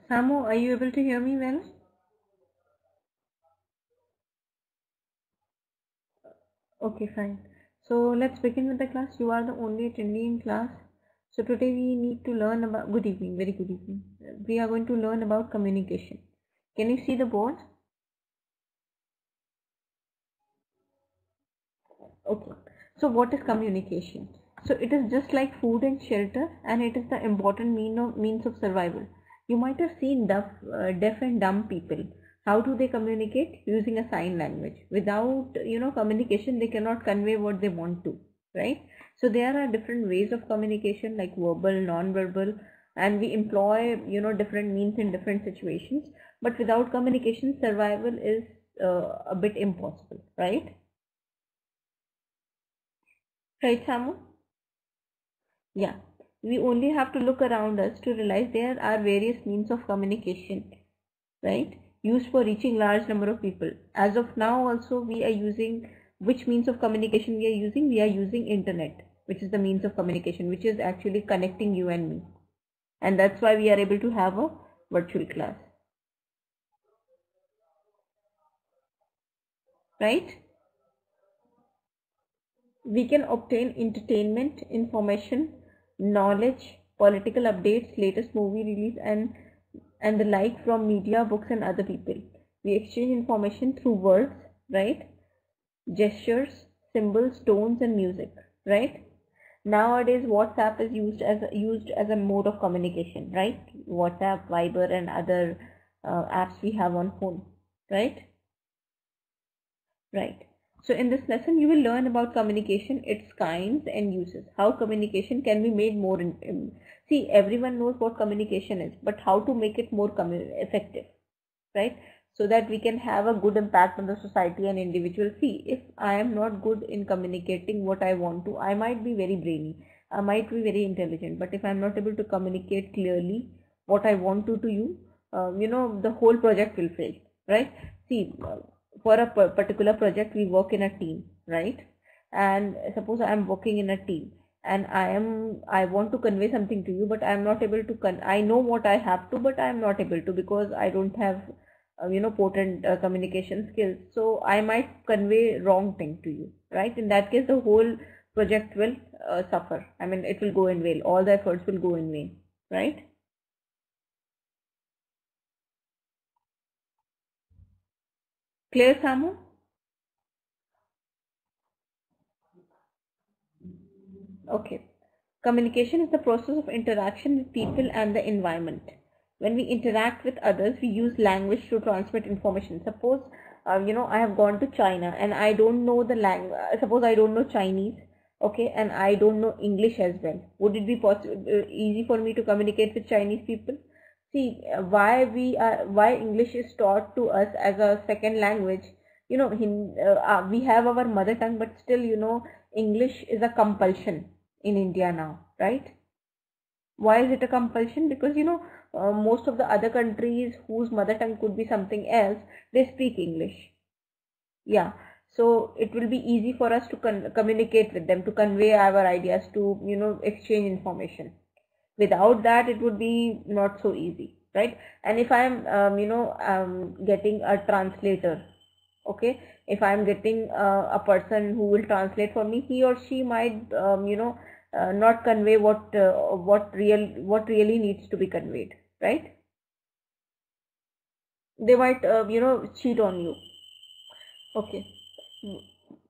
Samu, are you able to hear me well? Okay, fine. So let's begin with the class. You are the only attendee in class. So today we need to learn about, good evening, very good evening. We are going to learn about communication. Can you see the board? Okay. So what is communication? So it is just like food and shelter, and it is the important means of survival. You might have seen deaf and dumb people. How do they communicate? Using a sign language. Without communication, they cannot convey what they want to, right? So there are different ways of communication, like verbal, non-verbal, and we employ different means in different situations. But without communication, survival is a bit impossible, right? Right, Samu? Yeah, we only have to look around us to realize there are various means of communication, right? Used for reaching large number of people. As of now, also we are using which means of communication we are using? We are using internet, which is the means of communication, which is actually connecting you and me. And that's why we are able to have a virtual class, right? We can obtain entertainment, information, knowledge, political updates, latest movie release, and the like from media, books, and other people. We exchange information through words, right? Gestures, symbols, tones, and music, right? Nowadays, WhatsApp is used as a mode of communication, right? WhatsApp, Viber, and other apps we have on phone, right? Right. So in this lesson, you will learn about communication, its kinds and uses, how communication can be made more see, everyone knows what communication is, but how to make it more effective, right? So that we can have a good impact on the society and individual. See, if I am not good in communicating what I want to, I might be very brainy, I might be very intelligent, but if I'm not able to communicate clearly what I want to you, the whole project will fail, right? See, for a particular project, we work in a team, right? And suppose I'm working in a team, and I want to convey something to you, but I'm not able to I know what I have to, but I'm not able to because I don't have potent communication skills. So I might convey wrong thing to you, right? In that case, the whole project will suffer. I mean, it will go in vain. All the efforts will go in vain, right? Clear, Samu? Okay. Communication is the process of interaction with people and the environment. When we interact with others, we use language to transmit information. Suppose, I have gone to China and I don't know the language. Suppose I don't know Chinese, okay, and I don't know English as well. Would it be possible, easy for me to communicate with Chinese people? See, why English is taught to us as a second language. We have our mother tongue, but still, English is a compulsion in India now, right? Why is it a compulsion? Because most of the other countries whose mother tongue could be something else, they speak English. Yeah, so it will be easy for us to communicate with them, to convey our ideas, to exchange information. Without that, it would be not so easy, right? And if I'm getting a translator, okay, if I'm getting a person who will translate for me, he or she might not convey what really needs to be conveyed, right? They might cheat on you. Okay.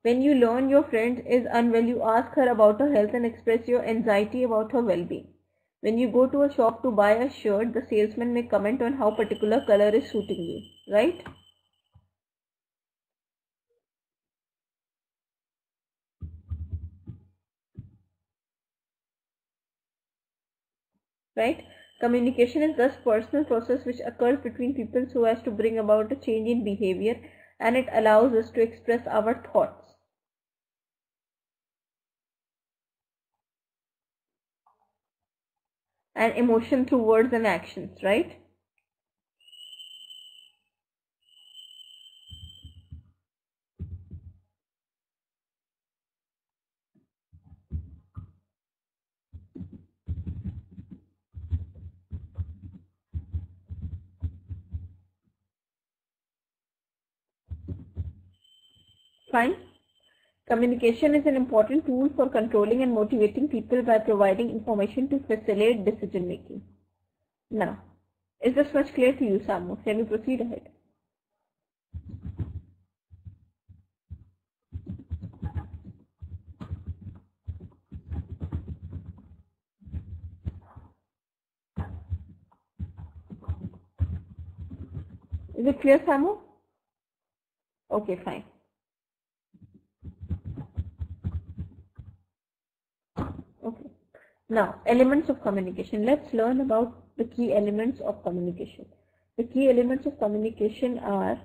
When you learn your friend is unwell, you ask her about her health and express your anxiety about her well-being. When you go to a shop to buy a shirt, the salesman may comment on how particular color is suiting you, right? Right? Communication is thus personal process which occurs between people so as to bring about a change in behavior, and it allows us to express our thoughts. And emotion through words and actions, right? Fine. Communication is an important tool for controlling and motivating people by providing information to facilitate decision making. Now, is this much clear to you, Samu? Can we proceed ahead? Is it clear, Samu? Okay, fine. Okay. Now, elements of communication. Let's learn about the key elements of communication. The key elements of communication are,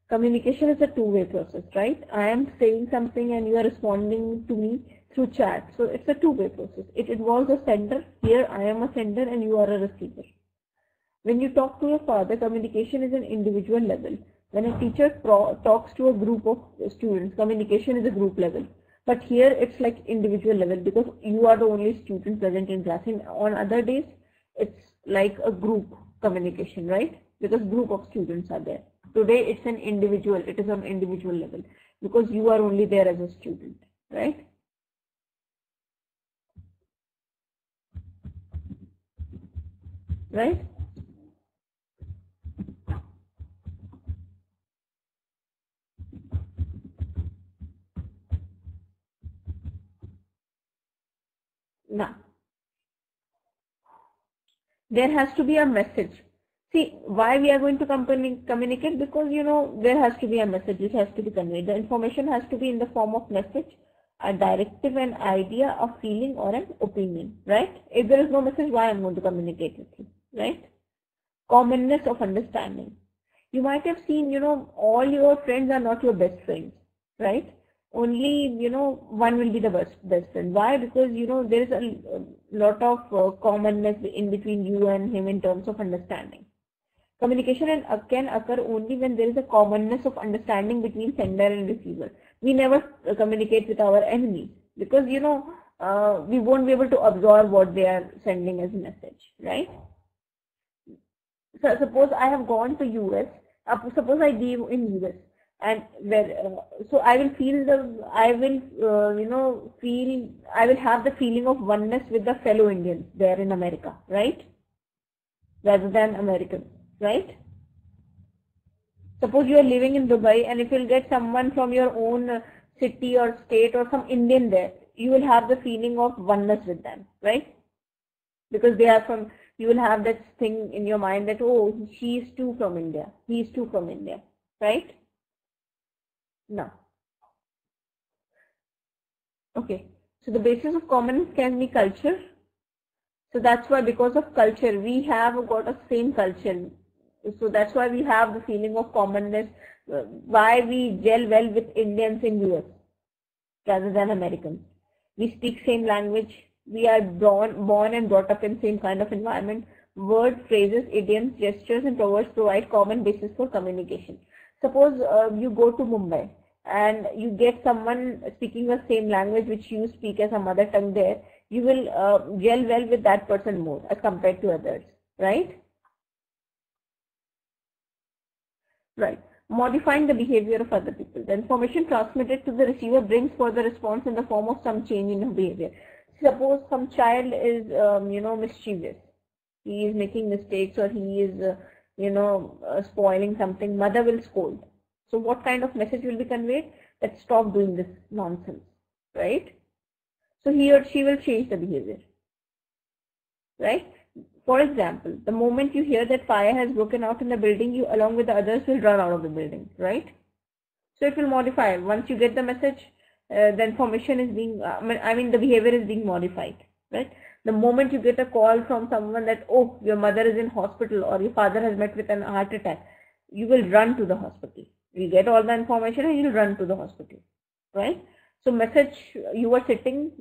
communication is a two-way process, right? I am saying something and you are responding to me through chat. So it's a two-way process. It involves a sender. Here I am a sender and you are a receiver. When you talk to your father, communication is an individual level. When a teacher talks to a group of students, communication is a group level. But here it's like individual level because you are the only student present in class. And on other days, it's like a group communication, right? Because group of students are there. Today it's an individual, it is on individual level because you are only there as a student, right? Right? Now, there has to be a message. See, why we are going to communicate? Because, there has to be a message which has to be conveyed. The information has to be in the form of message, a directive, an idea, a feeling, or an opinion, right? If there is no message, why I'm going to communicate with you, right? Commonness of understanding. You might have seen, all your friends are not your best friends, right? Only, one will be the best friend. Why? Because, there is a lot of commonness in between you and him in terms of understanding. Communication can occur only when there is a commonness of understanding between sender and receiver. We never communicate with our enemies because, we won't be able to absorb what they are sending as a message, right? So suppose I have gone to US, suppose I live in US, and so I will feel I will have the feeling of oneness with the fellow Indians there in America, right? Rather than Americans, right? Suppose you are living in Dubai and if you'll get someone from your own city or state or some Indian there, you will have the feeling of oneness with them, right? Because they are from, you will have that thing in your mind that, oh, she is too from India, he is too from India, right? No. Okay. So the basis of commonness can be culture. So that's why, because of culture, we have got a same culture. So that's why we have the feeling of commonness. Why we gel well with Indians in US rather than Americans. We speak same language. We are born and brought up in same kind of environment. Word, phrases, idioms, gestures, and proverbs provide common basis for communication. Suppose you go to Mumbai and you get someone speaking the same language which you speak as a mother tongue there, you will gel well with that person more as compared to others, right? Right. Modifying the behavior of other people. The information transmitted to the receiver brings forth the response in the form of some change in behavior. Suppose some child is, mischievous. He is making mistakes or he is, spoiling something. Mother will scold. So what kind of message will be conveyed? That stop doing this nonsense, right? So he or she will change the behavior, right? For example, the moment you hear that fire has broken out in the building, you along with the others will run out of the building, right? So it will modify. Once you get the message, the information is being, the behavior is being modified, right? The moment you get a call from someone that, oh, your mother is in hospital or your father has met with an heart attack, you will run to the hospital. You get all the information and you'll run to the hospital, right? So message, you were sitting,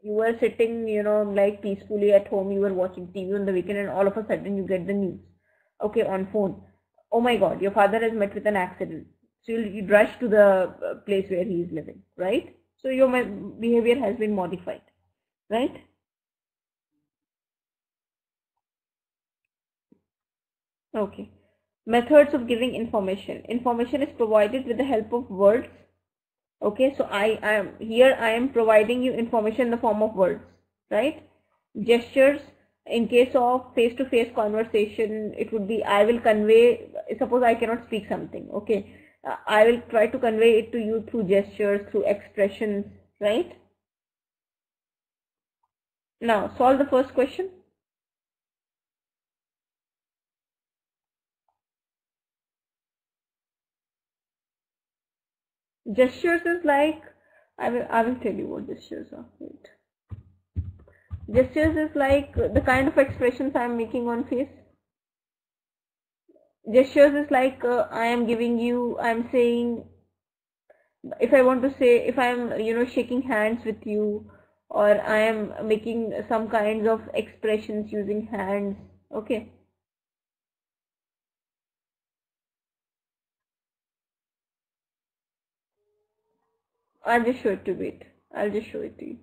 like peacefully at home, you were watching TV on the weekend and all of a sudden you get the news, okay, on phone. Oh my God, your father has met with an accident. So you rush to the place where he is living, right? So your behavior has been modified, right? Okay. Methods of giving information. Information is provided with the help of words, Okay, so I am providing you information in the form of words, right? Gestures, in case of face-to-face conversation, it would be I will convey, suppose I cannot speak something, okay, I will try to convey it to you through gestures, through expressions, right? Now solve the first question. Gestures is like, I will tell you what gestures are. Wait. Gestures is like the kind of expressions I am making on face. Gestures is like I am giving you, I am saying, if I want to say, if I am shaking hands with you, or I am making some kinds of expressions using hands. Okay, I'll just show it to you. I'll just show it to you.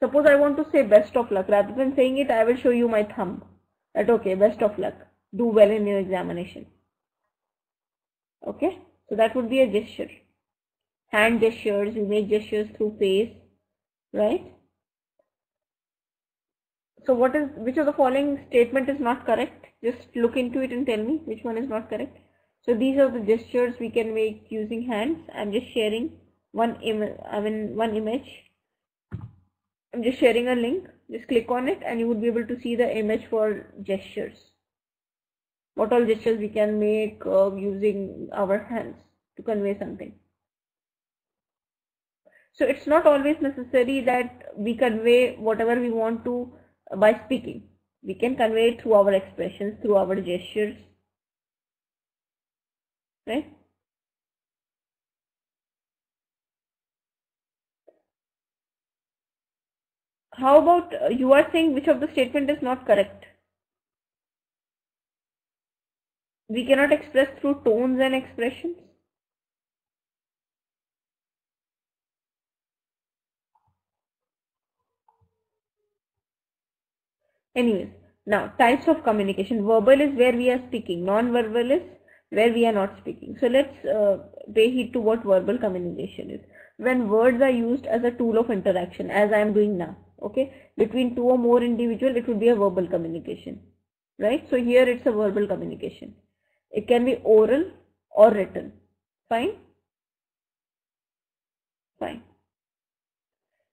Suppose I want to say best of luck. Rather than saying it, I will show you my thumb. That okay, best of luck. Do well in your examination. Okay, so that would be a gesture. Hand gestures, we make gestures through face, right? So which of the following statement is not correct? Just look into it and tell me which one is not correct. So these are the gestures we can make using hands. I'm just sharing one image. I'm just sharing a link. Just click on it and you would be able to see the image for gestures. What all gestures we can make using our hands to convey something. So it's not always necessary that we convey whatever we want to by speaking. We can convey it through our expressions, through our gestures, right? How about you are saying which of the statement is not correct? We cannot express through tones and expressions. Anyways, now types of communication. Verbal is where we are speaking. Non-verbal is where we are not speaking. So let's pay heed to what verbal communication is. When words are used as a tool of interaction, as I am doing now, okay, between two or more individuals, it would be a verbal communication, right? So here it's a verbal communication. It can be oral or written. Fine? Fine.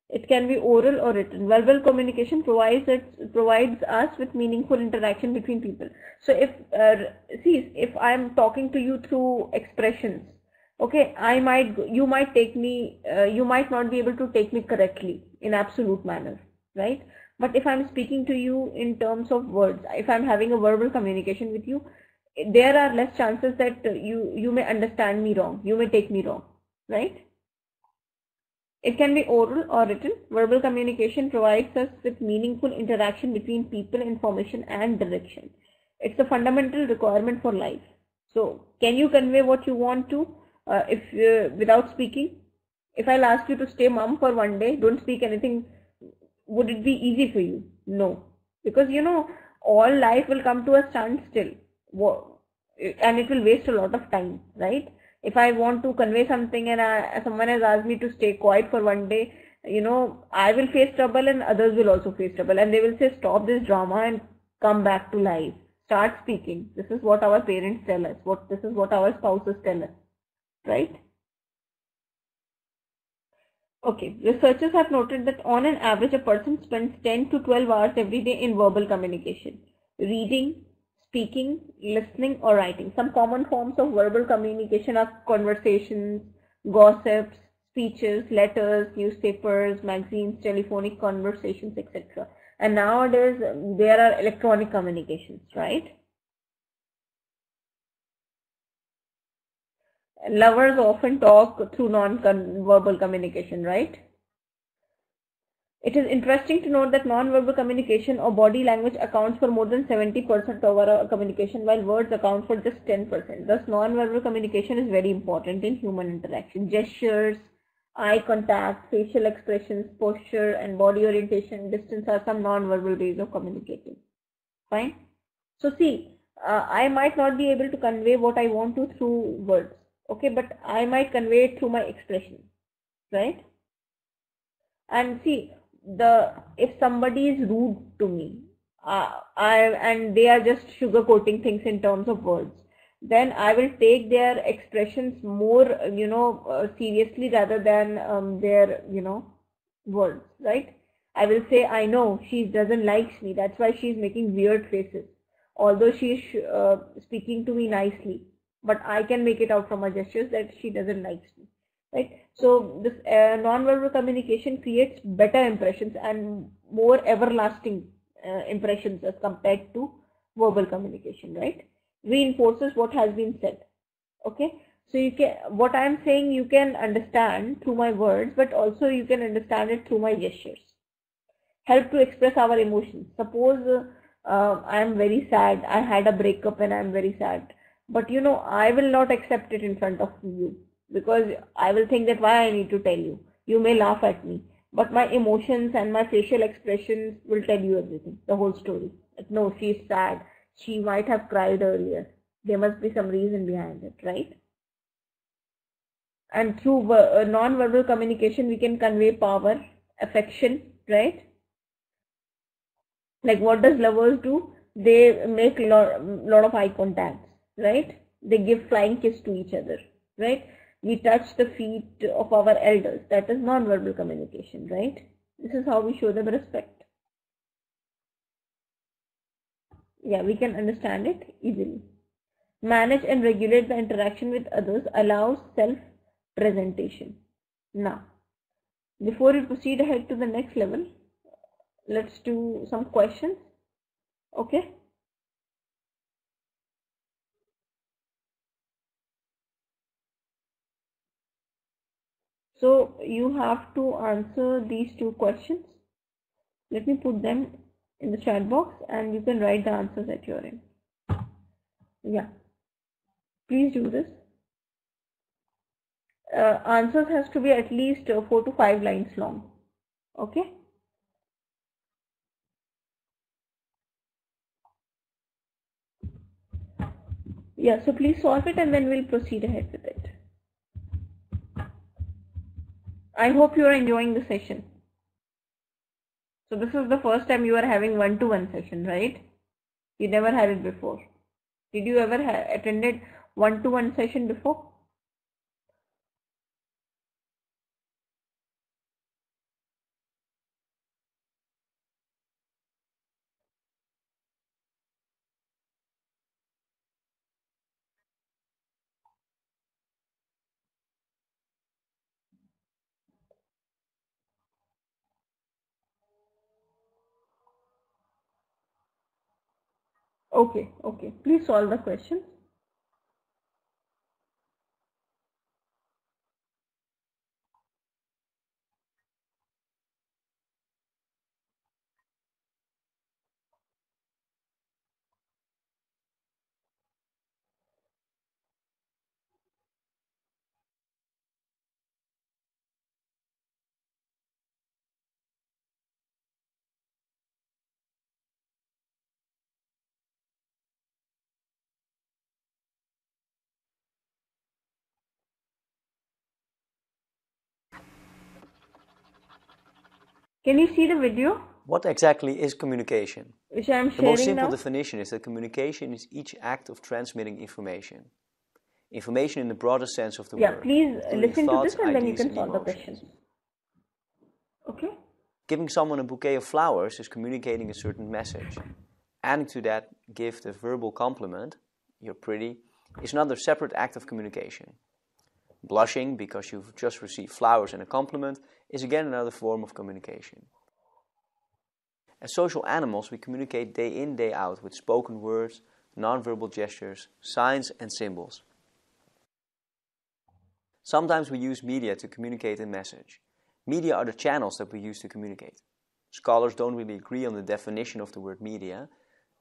It can be oral or written. Verbal communication provides us with meaningful interaction between people. So if I am talking to you through expressions, okay, you might take me, you might not be able to take me correctly in absolute manner, right? But if I'm speaking to you in terms of words, if I'm having a verbal communication with you, there are less chances that you may understand me wrong, you may take me wrong, right? It can be oral or written. Verbal communication provides us with meaningful interaction between people, information, and direction. It's a fundamental requirement for life. So, can you convey what you want to without speaking? If I'll ask you to stay mum for one day, don't speak anything, would it be easy for you? No, because all life will come to a standstill, and it will waste a lot of time, right? If I want to convey something and someone has asked me to stay quiet for one day, I will face trouble and others will also face trouble, and they will say, stop this drama and come back to life. Start speaking. This is what our parents tell us. This is what our spouses tell us, right? Okay, researchers have noted that on an average, a person spends 10 to 12 hours every day in verbal communication, reading, speaking, listening, or writing. Some common forms of verbal communication are conversations, gossips, speeches, letters, newspapers, magazines, telephonic conversations, etc. And nowadays, there are electronic communications, right? Lovers often talk through non-verbal communication, right? It is interesting to note that non-verbal communication or body language accounts for more than 70% of our communication, while words account for just 10%. Thus, non-verbal communication is very important in human interaction. Gestures, eye contact, facial expressions, posture, and body orientation, distance are some non-verbal ways of communicating. Fine? So see, I might not be able to convey what I want to through words, okay, but I might convey it through my expression, right? And see, if somebody is rude to me, and they are just sugarcoating things in terms of words, then I will take their expressions more, seriously rather than their, words, right? I will say, I know she doesn't like me. That's why she's making weird faces. Although she is speaking to me nicely, but I can make it out from her gestures that she doesn't like me, right? So this non-verbal communication creates better impressions and more everlasting impressions as compared to verbal communication, right? Reinforces what has been said. Okay, so you can, what I'm saying, you can understand through my words, but also you can understand it through my gestures. Help to express our emotions. Suppose I am very sad, I had a breakup and I am very sad, but I will not accept it in front of you, because I will think that why I need to tell you. You may laugh at me, but my emotions and my facial expressions will tell you everything, the whole story. Like, no, she's sad, she might have cried earlier, there must be some reason behind it, right? And through non-verbal communication we can convey power, affection, right? Like, what does lovers do? They make lot of eye contacts, right? They give flying kiss to each other, right? We touch the feet of our elders. That is non-verbal communication, right? This is how we show them respect. Yeah, we can understand it easily. Manage and regulate the interaction with others allows self-presentation. Now, before we proceed ahead to the next level, let's do some questions. Okay. So you have to answer these two questions. Let me put them in the chat box and you can write the answers at your end. Yeah, please do this. Answers has to be at least 4 to 5 lines long. Okay. Yeah, so please solve it and then we'll proceed ahead with it. I hope you are enjoying the session. So this is the first time you are having one-to-one session, right? You never had it before. Did you ever attended one-to-one session before? Okay, okay. Please solve the question. Can you see the video? What exactly is communication? Which I am sharing now. The most simple definition is that communication is each act of transmitting information. Information in the broader sense of the word. Yeah, please listen thoughts, to this and then you ideas, can solve the questions. Okay. Giving someone a bouquet of flowers is communicating a certain message. Adding to that gift a verbal compliment, you're pretty, is another separate act of communication. Blushing because you've just received flowers and a compliment is again another form of communication. As social animals, we communicate day in, day out with spoken words, non-verbal gestures, signs and symbols. Sometimes we use media to communicate a message. Media are the channels that we use to communicate. Scholars don't really agree on the definition of the word media.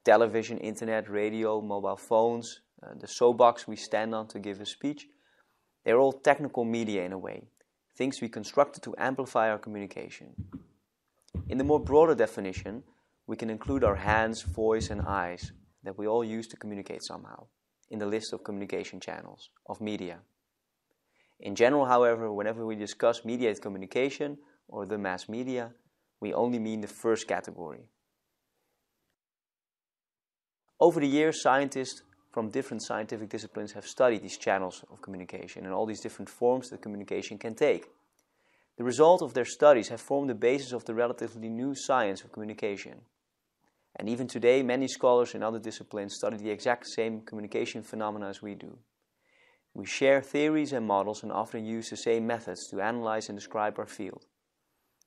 Television, internet, radio, mobile phones, the soapbox we stand on to give a speech, they're all technical media in a way, things we constructed to amplify our communication. In the more broader definition, we can include our hands, voice and eyes. that we all use to communicate somehow, in the list of communication channels, of media. In general, however, whenever we discuss mediated communication or the mass media, we only mean the first category. Over the years, scientists from different scientific disciplines have studied these channels of communication and all these different forms that communication can take. The result of their studies have formed the basis of the relatively new science of communication. And even today, many scholars in other disciplines study the exact same communication phenomena as we do. We share theories and models and often use the same methods to analyze and describe our field.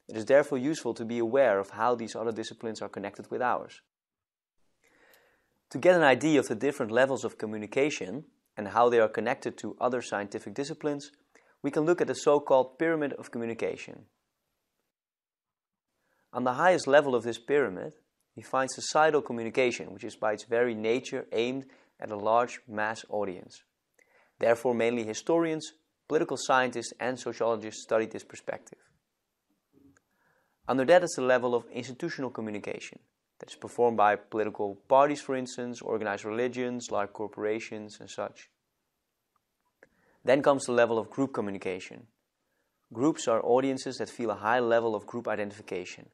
It is therefore useful to be aware of how these other disciplines are connected with ours. To get an idea of the different levels of communication and how they are connected to other scientific disciplines, we can look at the so-called pyramid of communication. On the highest level of this pyramid, we find societal communication, which is by its very nature aimed at a large mass audience. Therefore, mainly historians, political scientists and sociologists study this perspective. Under that is the level of institutional communication, that is performed by political parties, for instance, organized religions, large corporations and such. Then comes the level of group communication. Groups are audiences that feel a high level of group identification.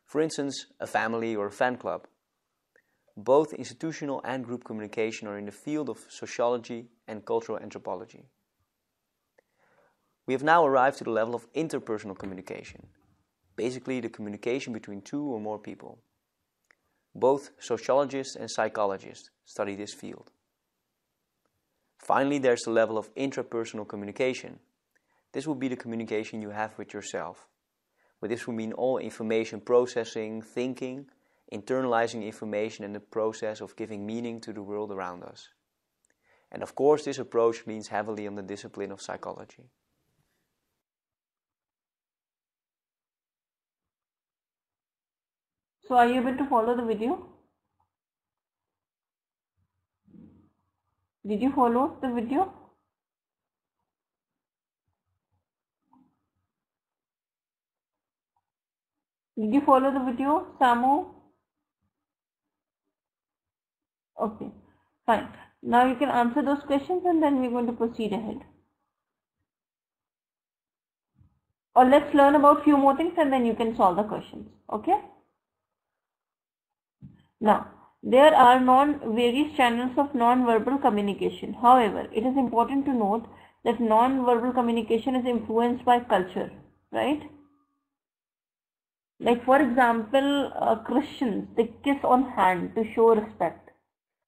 For instance, a family or a fan club. Both institutional and group communication are in the field of sociology and cultural anthropology. We have now arrived to the level of interpersonal communication, basically the communication between two or more people. Both sociologists and psychologists study this field. Finally, there's the level of intrapersonal communication. This will be the communication you have with yourself. But this will mean all information processing, thinking, internalizing information and the process of giving meaning to the world around us. And of course, this approach leans heavily on the discipline of psychology. So are you able to follow the video? Did you follow the video? Did you follow the video, Samu? Okay, fine. Now you can answer those questions and then we're going to proceed ahead. Or let's learn about few more things and then you can solve the questions. Okay? Now, there are various channels of non-verbal communication. However, it is important to note that non-verbal communication is influenced by culture, right? Like for example, Christians, they kiss on hand to show respect,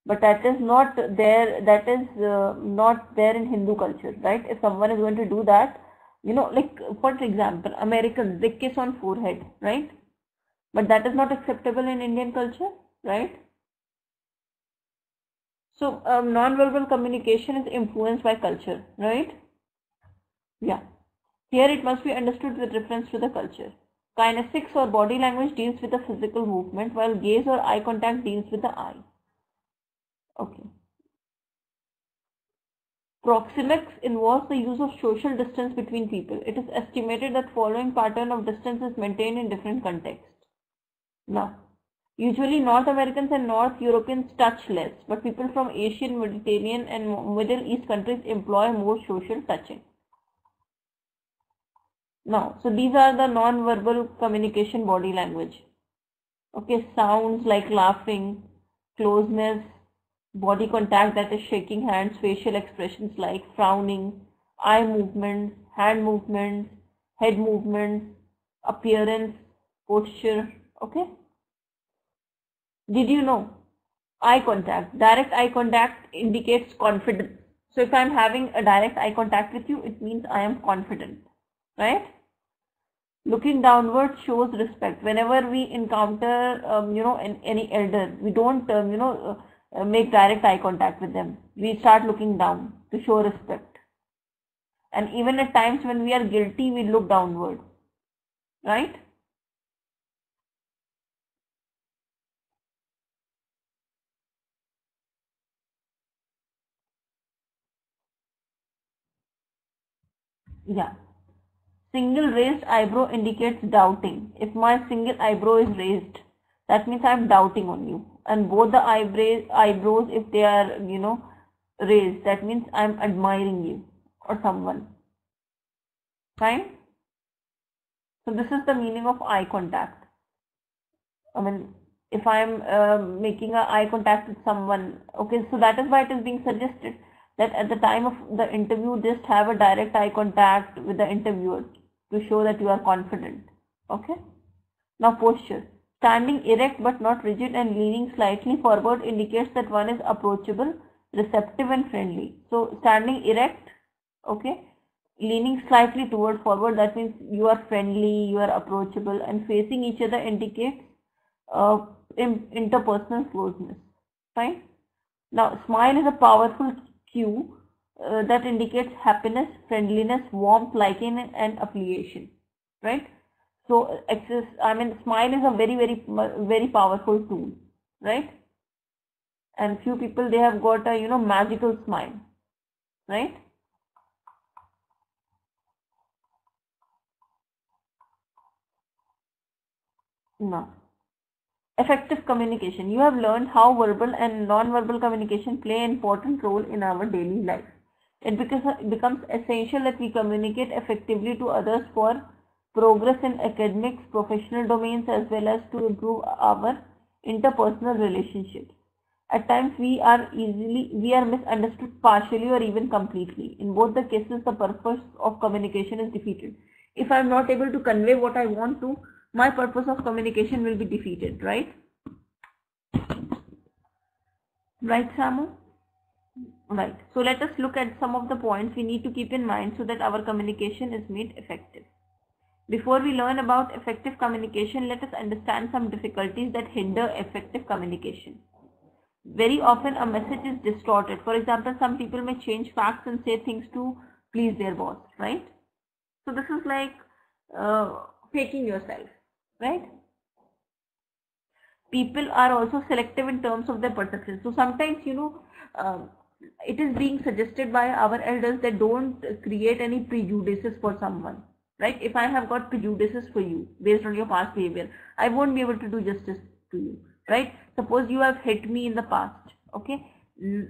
but that is not there. That is not there in Hindu culture, right? If someone is going to do that, like for example, Americans, they kiss on forehead, right? But that is not acceptable in Indian culture, right? So non-verbal communication is influenced by culture, right? Yeah. Here it must be understood with reference to the culture. Kinesics or body language deals with the physical movement, while gaze or eye contact deals with the eye. Okay. Proxemics involves the use of social distance between people. It is estimated that following pattern of distance is maintained in different contexts. Now, usually North Americans and North Europeans touch less, but people from Asian, Mediterranean and Middle East countries employ more social touching. Now, so these are the non-verbal communication body language. Okay, sounds like laughing, closeness, body contact, that is shaking hands, facial expressions like frowning, eye movements, hand movements, head movements, appearance, posture. Okay. Did you know? Eye contact, direct eye contact indicates confidence. So if I am having a direct eye contact with you, it means I am confident, right? Looking downward shows respect. Whenever we encounter, any elder, we don't, make direct eye contact with them. We start looking down to show respect. And even at times when we are guilty, we look downward, right? Yeah. Single raised eyebrow indicates doubting. If my single eyebrow is raised, that means I am doubting on you. and both the eyebrows, if they are, raised, that means I'm admiring you or someone. Fine. So this is the meaning of eye contact. I mean, if I'm making a eye contact with someone, okay, so that is why it is being suggested that at the time of the interview, just have a direct eye contact with the interviewer to show that you are confident. Okay. Now posture. Standing erect but not rigid and leaning slightly forward indicates that one is approachable, receptive and friendly. So standing erect, okay, leaning slightly toward forward, that means you are friendly, you are approachable, and facing each other indicates interpersonal closeness. Fine. Now smile is a powerful cue that indicates happiness, friendliness, warmth, liking and affiliation. Right. So smile is a very powerful tool, right? And few people, they have got a magical smile, right? Now, effective communication. You have learned how verbal and non-verbal communication play an important role in our daily life. It becomes essential that we communicate effectively to others for progress in academics, professional domains, as well as to improve our interpersonal relationships. At times we are misunderstood partially or even completely. In both the cases, the purpose of communication is defeated. If I am not able to convey what I want to, my purpose of communication will be defeated, right? Right, Samu? Right. So let us look at some of the points we need to keep in mind so that our communication is made effective. Before we learn about effective communication, let us understand some difficulties that hinder effective communication. Very often a message is distorted. For example, some people may change facts and say things to please their boss, right? So this is like faking yourself, right? People are also selective in terms of their perception. So sometimes, it is being suggested by our elders that don't create any prejudices for someone. Right? If I have got prejudices for you based on your past behavior, I won't be able to do justice to you. Right? Suppose you have hit me in the past, okay,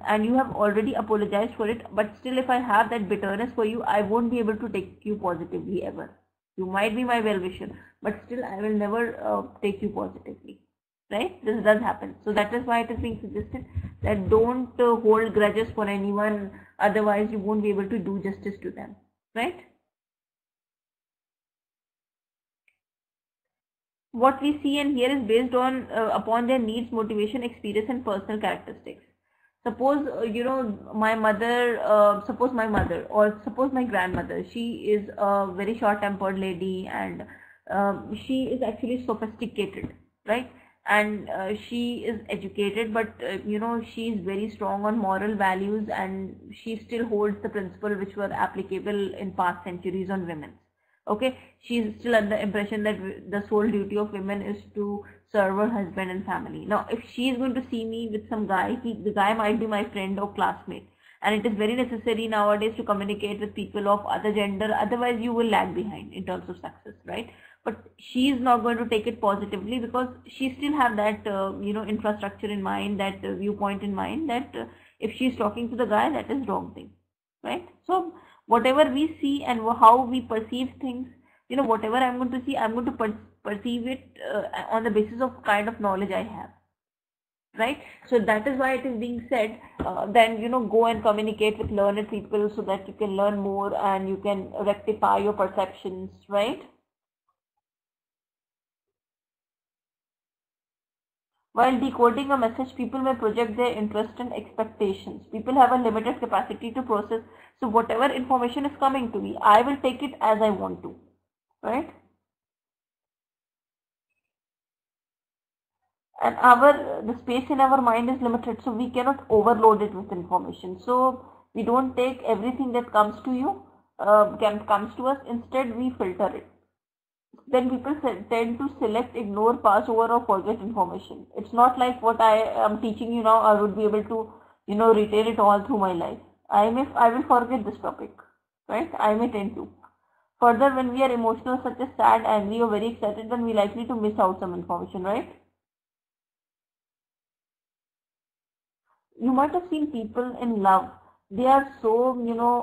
and you have already apologized for it, but still if I have that bitterness for you, I won't be able to take you positively ever. You might be my well-wisher, but still I will never take you positively. Right? This does happen. So that is why it is being suggested that don't hold grudges for anyone, otherwise you won't be able to do justice to them. Right? What we see and hear is based on upon their needs, motivation, experience and personal characteristics. Suppose my mother, suppose my mother or suppose my grandmother, she is a very short-tempered lady and she is actually sophisticated, right? And she is educated, but she is very strong on moral values and she still holds the principle which were applicable in past centuries on women. Okay, she is still under the impression that the sole duty of women is to serve her husband and family. Now, if she is going to see me with some guy, the guy might be my friend or classmate, and it is very necessary nowadays to communicate with people of other gender, otherwise you will lag behind in terms of success, right? But she is not going to take it positively because she still have that infrastructure in mind, that viewpoint in mind, that if she is talking to the guy, that is wrong thing, right? So whatever we see and how we perceive things, whatever I'm going to see, I'm going to perceive it on the basis of kind of knowledge I have, right? So that is why it is being said, then go and communicate with learned people so that you can learn more and you can rectify your perceptions, right? While decoding a message, people may project their interest and expectations. People have a limited capacity to process. So whatever information is coming to me, I will take it as I want to, right? And the space in our mind is limited, so we cannot overload it with information. So we don't take everything that comes to you, comes to us. Instead, we filter it. Then people tend to select, ignore, pass over or forget information. It's not like what I am teaching you now, I would be able to, retain it all through my life. I will forget this topic, right? I may tend to. Further, when we are emotional, such as sad, angry or very excited, then we are likely to miss out some information, right? You might have seen people in love. They are so,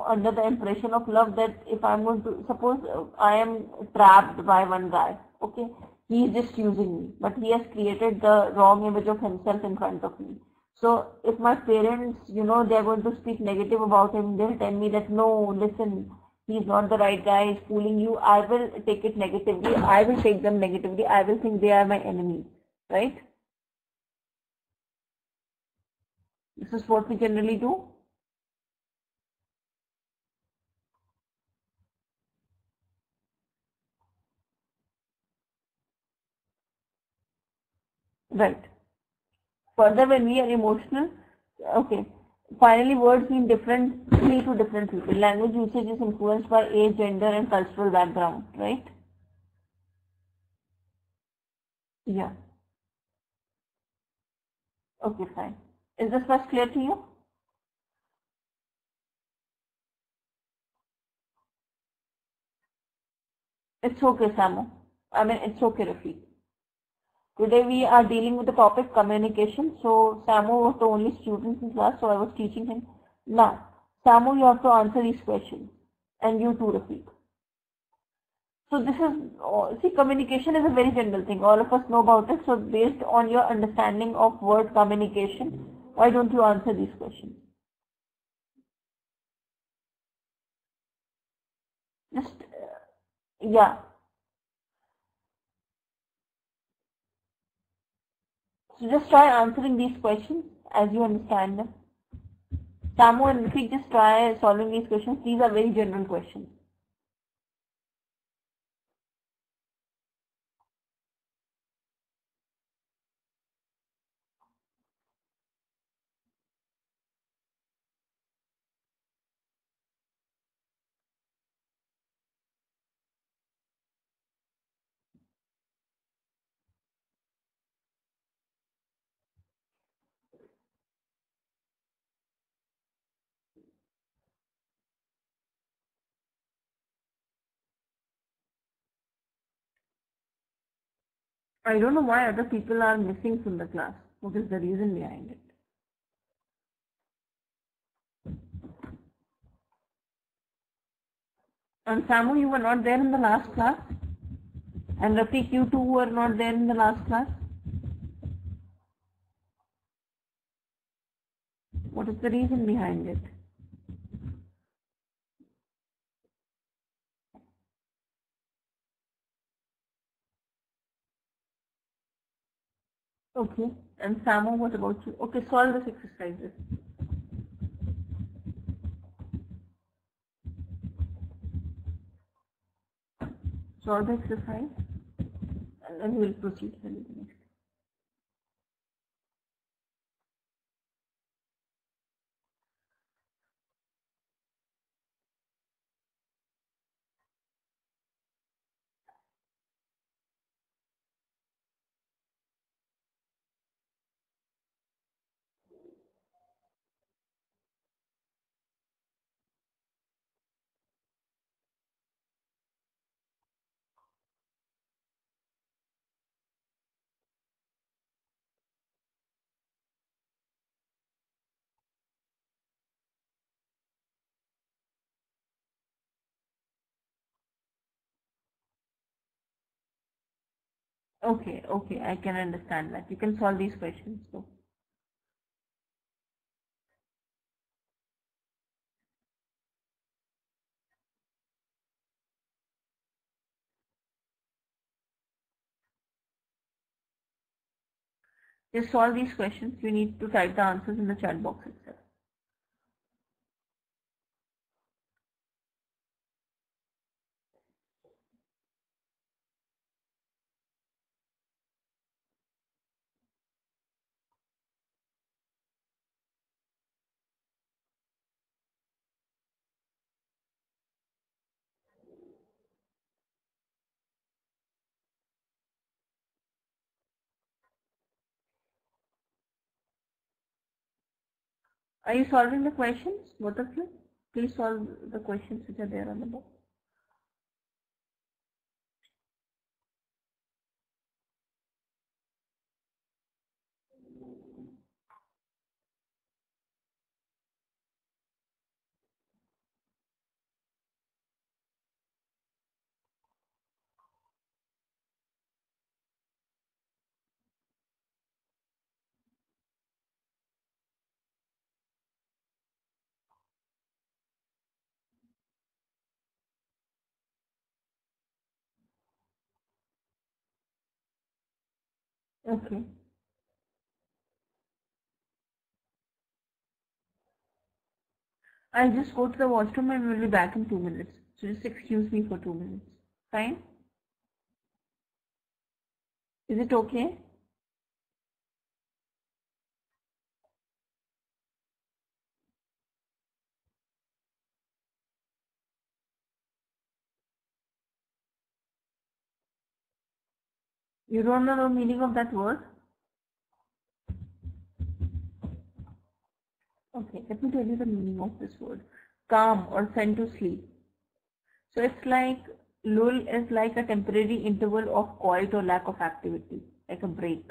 under the impression of love that if I'm going to, suppose I am trapped by one guy, okay, he is just using me, but he has created the wrong image of himself in front of me. So if my parents, they're going to speak negative about him, they'll tell me that no, listen, he's not the right guy, he's fooling you. I will take it negatively. I will take them negatively. I will think they are my enemy, right? This is what we generally do. Right. Further, when we are emotional, okay, finally, words mean differently to different people. Language usage is influenced by age, gender, and cultural background, right? Yeah. Okay, fine. Is this much clear to you? It's okay, Samu. I mean, it's okay, Rafiq. Today we are dealing with the topic communication. So Samu was the only student in class, so I was teaching him. Now, Samu, you have to answer these questions, and you too, Rafiq. So this is, see, communication is a very general thing. All of us know about it. So based on your understanding of word communication, why don't you answer these questions? Just, yeah. So just try answering these questions as you understand them. Samu and Ritik, just try solving these questions. These are very general questions. I don't know why other people are missing from the class. What is the reason behind it? And Samu, you were not there in the last class? And Rafiq, you too were not there in the last class? What is the reason behind it? Okay. And Samu, what about you? Okay, solve this exercises. Solve the exercise and then we'll proceed to the next. Okay, okay, I can understand that. You can solve these questions. So, just solve these questions. You need to type the answers in the chat box itself. Are you solving the questions, both of you? Please solve the questions which are there on the box. Okay. I'll just go to the washroom and we'll be back in 2 minutes. So just excuse me for 2 minutes. Fine? Is it okay? You don't know the meaning of that word? Okay, let me tell you the meaning of this word. Calm or send to sleep. So it's like lull is like a temporary interval of quiet or lack of activity, like a break.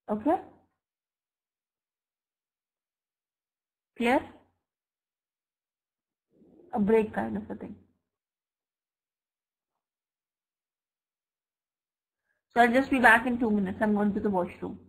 Okay? Clear? A break kind of a thing. So I'll just be back in 2 minutes. I'm going to the washroom.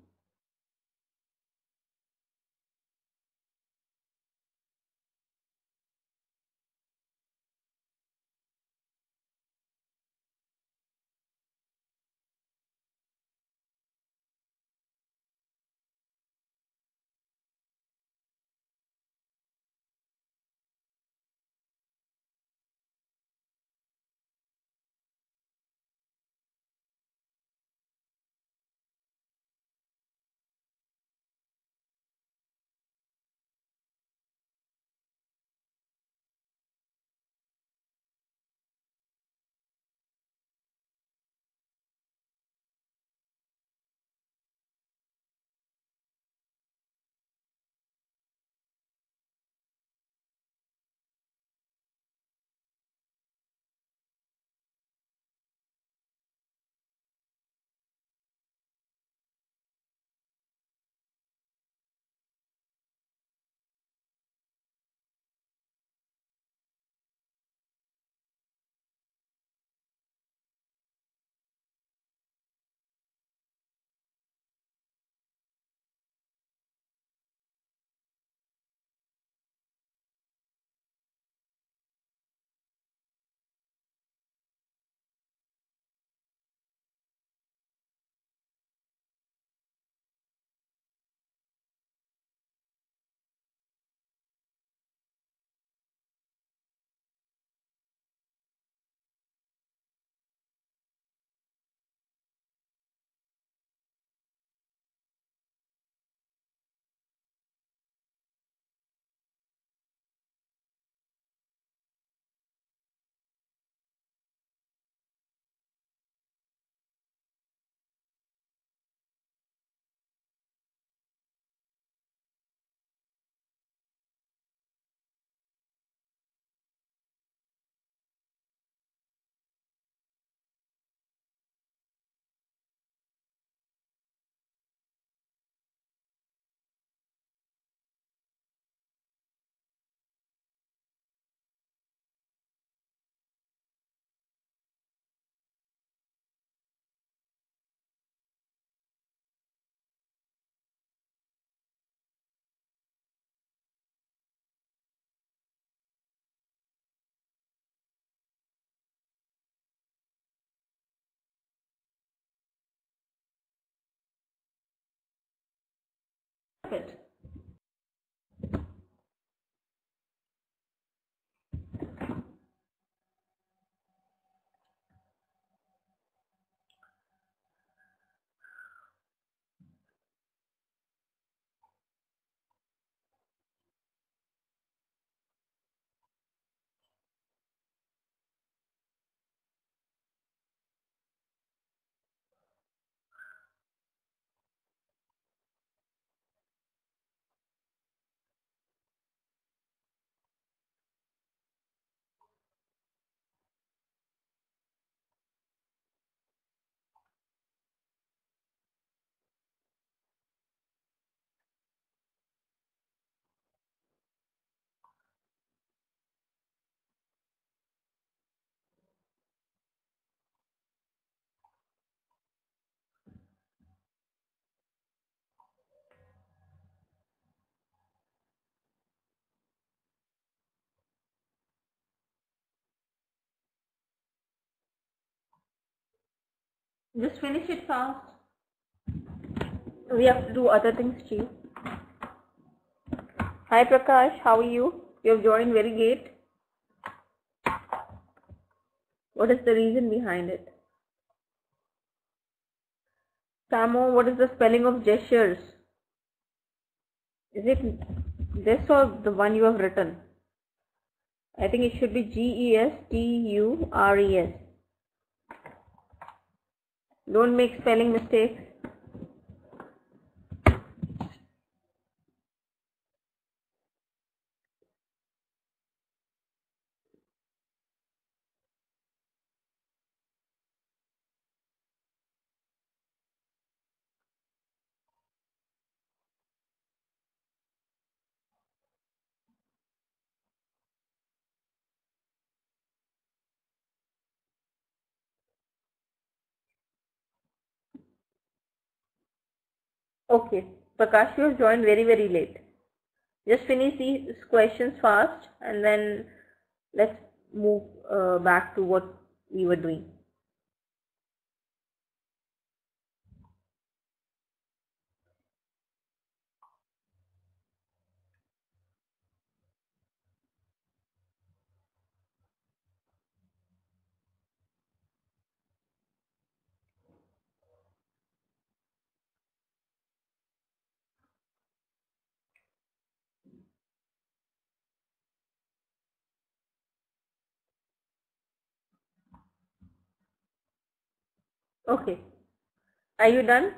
Just finish it fast. We have to do other things too. Hi Prakash, how are you? You have joined very late. What is the reason behind it? Samo, what is the spelling of gestures? Is it this or the one you have written? I think it should be Gestures. Don't make spelling mistakes. Okay, Prakash, you have joined very late. Just finish these questions fast and then let's move back to what we were doing. Okay, are you done?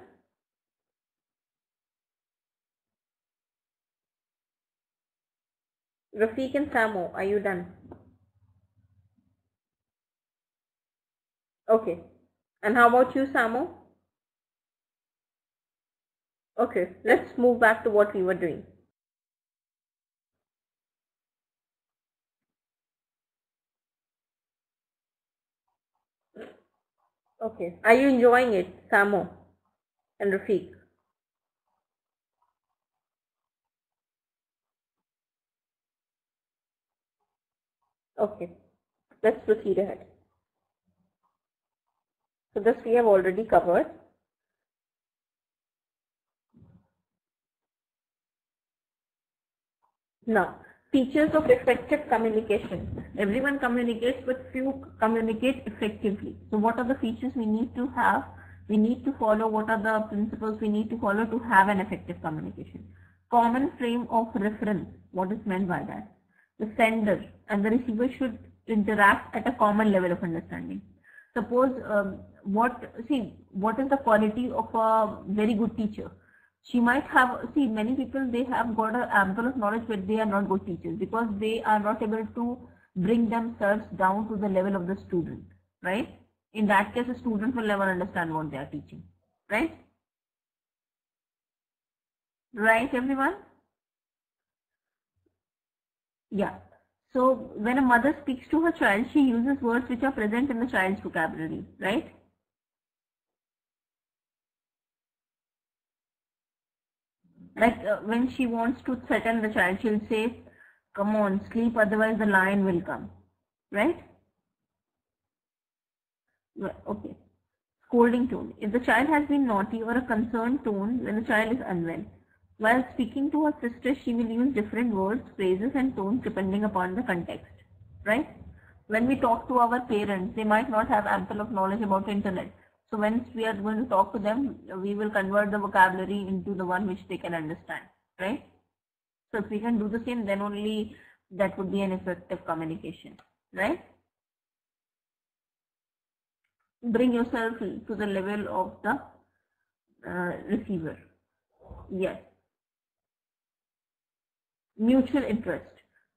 Rafiq and Samo, are you done? Okay, and how about you, Samo? Okay, let's move back to what we were doing. Okay, are you enjoying it, Samo and Rafiq? Okay, let's proceed ahead. So this we have already covered. Now, features of effective communication. Everyone communicates, but few communicate effectively. So what are the features we need to have? We need to follow, what are the principles we need to follow to have an effective communication? Common frame of reference. What is meant by that? The sender and the receiver should interact at a common level of understanding. Suppose what is the quality of a very good teacher? She might have, many people, they have got an ample of knowledge, but they are not good teachers because they are not able to bring themselves down to the level of the student, right? In that case, the student will never understand what they are teaching, right? Right, everyone? Yeah. So when a mother speaks to her child, she uses words which are present in the child's vocabulary, right? Like when she wants to threaten the child, she'll say, come on, sleep, otherwise the lion will come, right? Okay. Scolding tone. If the child has been naughty, or a concerned tone when the child is unwell. While speaking to her sister, she will use different words, phrases and tones depending upon the context, right? When we talk to our parents, they might not have ample of knowledge about internet. So when we are going to talk to them, we will convert the vocabulary into the one which they can understand, right? So if we can do the same, then only that would be an effective communication, right? Bring yourself to the level of the receiver. Yes. Mutual interest.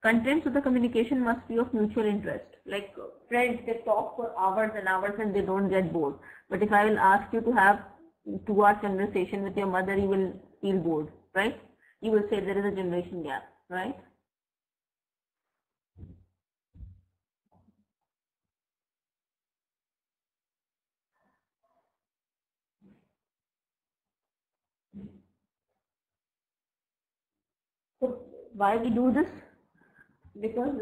Contents of the communication must be of mutual interest. Like friends, they talk for hours and hours and they don't get bored. But if I will ask you to have 2 hour conversation with your mother, you will feel bored, right? You will say there is a generation gap, right? So why we do this? Because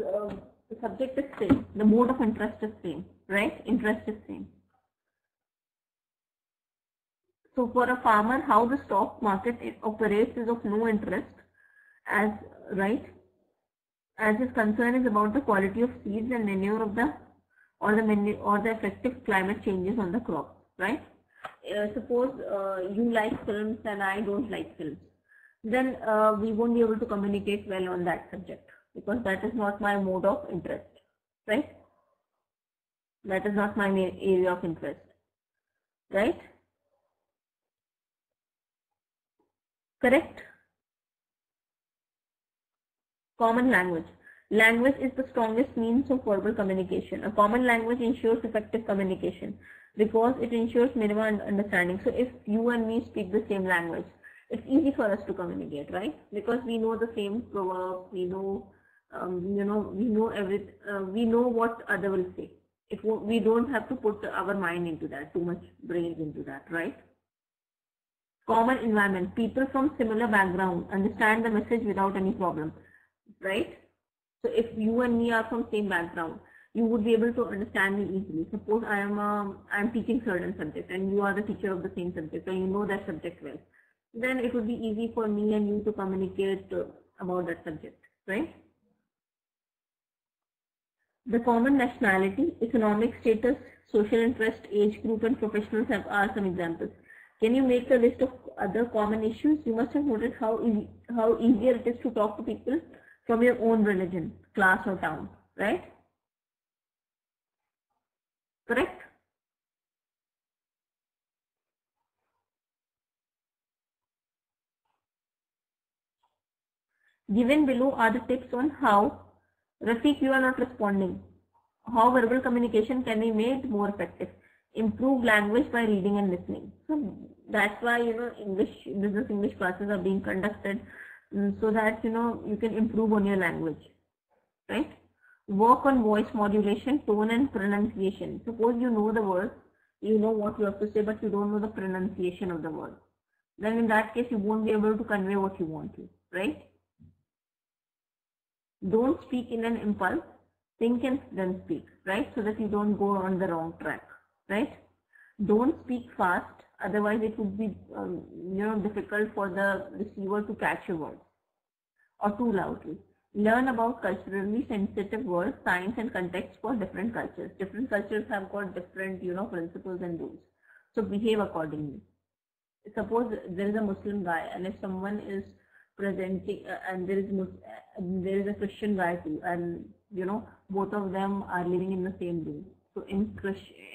the subject is same, the mode of interest is same, right? Interest is same. So for a farmer, how the stock market operates is of no interest, as right, as his concern is about the quality of seeds and manure of the or the effective climate changes on the crop, right? Suppose you like films and I don't like films, then we won't be able to communicate well on that subject, because that is not my mode of interest, right? That is not my area of interest, right? Correct? Common language. Language is the strongest means of verbal communication. A common language ensures effective communication because it ensures minimum understanding. So if you and me speak the same language, it's easy for us to communicate, right? Because we know the same proverb, we know, we know what other will say. We don't have to put our mind into that, too much brains into that, right? Common environment. People from similar background understand the message without any problem, right? So if you and me are from same background, you would be able to understand me easily. Suppose I am teaching certain subject and you are the teacher of the same subject, or you know that subject well, then it would be easy for me and you to communicate about that subject, right? The common nationality, economic status, social interest, age group, and professionals are some examples. Can you make a list of other common issues? You must have noticed how easier it is to talk to people from your own religion, class, or town, right? Correct? Given below are the tips on how, Rafiq, you are not responding, how verbal communication can be made more effective. Improve language by reading and listening. So that's why, business English classes are being conducted, so that, you can improve on your language, right? Work on voice modulation, tone, and pronunciation. Suppose you know the word, you know what you have to say, but you don't know the pronunciation of the word. Then in that case, you won't be able to convey what you want to, right? Don't speak in an impulse. Think and then speak, right? So that you don't go on the wrong track, right? Don't speak fast. Otherwise, it would be, difficult for the receiver to catch your words, or too loudly. Learn about culturally sensitive words, signs, and context for different cultures. Different cultures have got different, principles and rules. So behave accordingly. Suppose there is a Muslim guy, and if someone is presenting, and there is a Christian guy too, and both of them are living in the same room. So in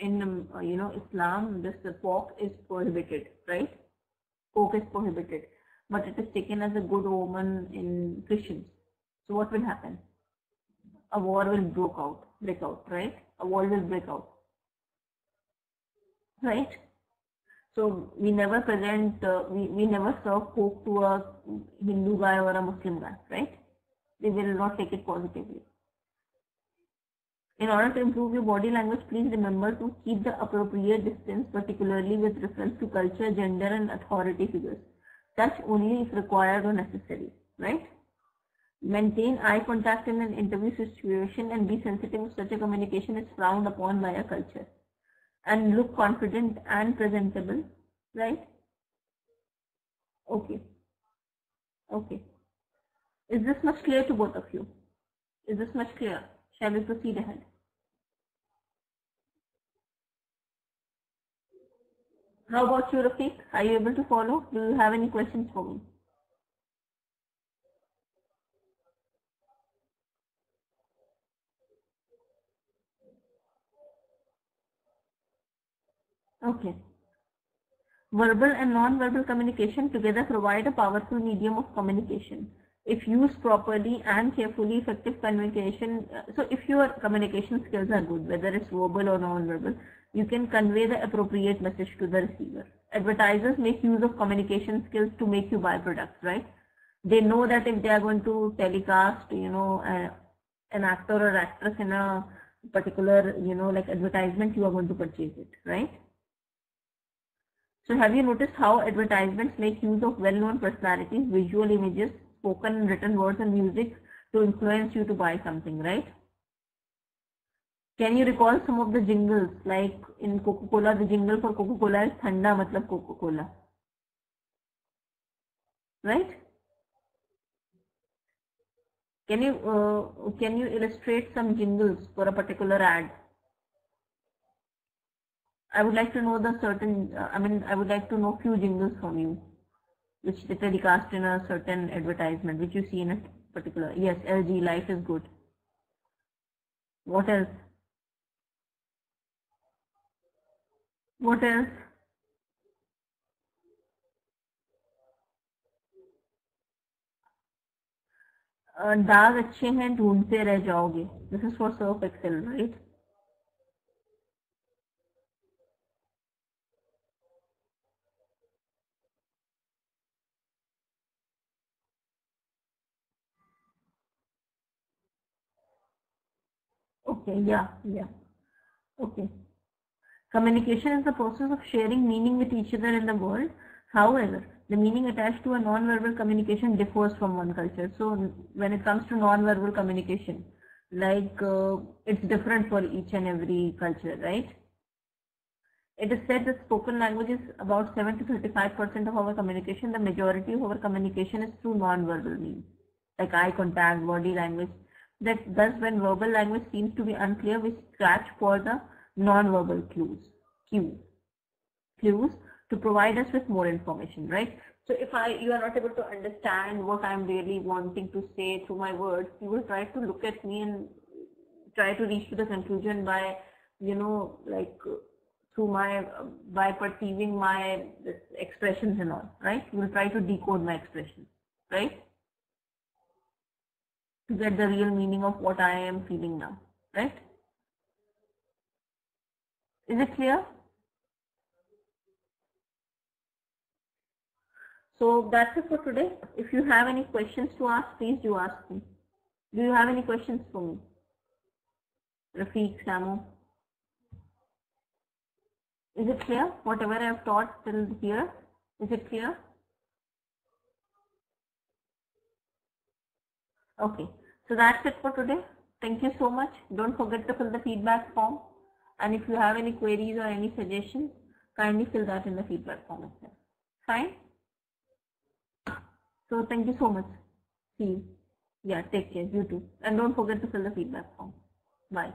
Islam, this pork is prohibited, right? Pork is prohibited, but it is taken as a good omen in Christians. So what will happen? A war will break out, right? A war will break out, right? So we never we never serve pork to a Hindu guy or a Muslim guy, right? They will not take it positively. In order to improve your body language, please remember to keep the appropriate distance, particularly with reference to culture, gender, and authority figures. Touch only if required or necessary, right? Maintain eye contact in an interview situation and be sensitive if such a communication is frowned upon by a culture. And look confident and presentable, right? Okay. Okay. Is this much clear to both of you? Is this much clear? Shall we proceed ahead? How about you, Rafiq? Are you able to follow? Do you have any questions for me? Okay. Verbal and non-verbal communication together provide a powerful medium of communication. If used properly and carefully, effective communication, so if your communication skills are good, whether it's verbal or non-verbal, you can convey the appropriate message to the receiver. Advertisers make use of communication skills to make you buy products, right? They know that if they are going to telecast, an actor or actress in a particular, like advertisement, you are going to purchase it, right? So have you noticed how advertisements make use of well-known personalities, visual images, spoken and written words and music to influence you to buy something, right? Can you recall some of the jingles? Like in Coca-Cola, the jingle for Coca-Cola is Thanda matlab Coca-Cola. Right? Can you illustrate some jingles for a particular ad? I would like to know the certain, I would like to know few jingles from you, which they telecast in a certain advertisement, which you see in a particular, yes, LG, life is good. What else? What else? दाग अच्छे हैं ढूंढते रह जाओगे. This is for Surf Excel, right? Okay, yeah. Okay. Communication is the process of sharing meaning with each other in the world. However, the meaning attached to a non-verbal communication differs from one culture. So when it comes to non-verbal communication, like it's different for each and every culture, right? It is said that spoken language is about 7 to 35% of our communication. The majority of our communication is through non-verbal means, like eye contact, body language. That thus, when verbal language seems to be unclear, we scratch for the non-verbal cues to provide us with more information, right? So if you are not able to understand what I'm really wanting to say through my words, you will try to look at me and try to reach to the conclusion by, through by perceiving my expressions and all, right? You will try to decode my expressions, right? To get the real meaning of what I am feeling now, right? Is it clear? So that's it for today. If you have any questions to ask, please do ask me. Do you have any questions for me? Rafiq, Samu? Is it clear? Whatever I have taught till here, is it clear? Okay, so that's it for today. Thank you so much. Don't forget to fill the feedback form. And if you have any queries or any suggestions, kindly fill that in the feedback form itself. Fine? So thank you so much. See you. Yeah, take care. You too. And don't forget to fill the feedback form. Bye.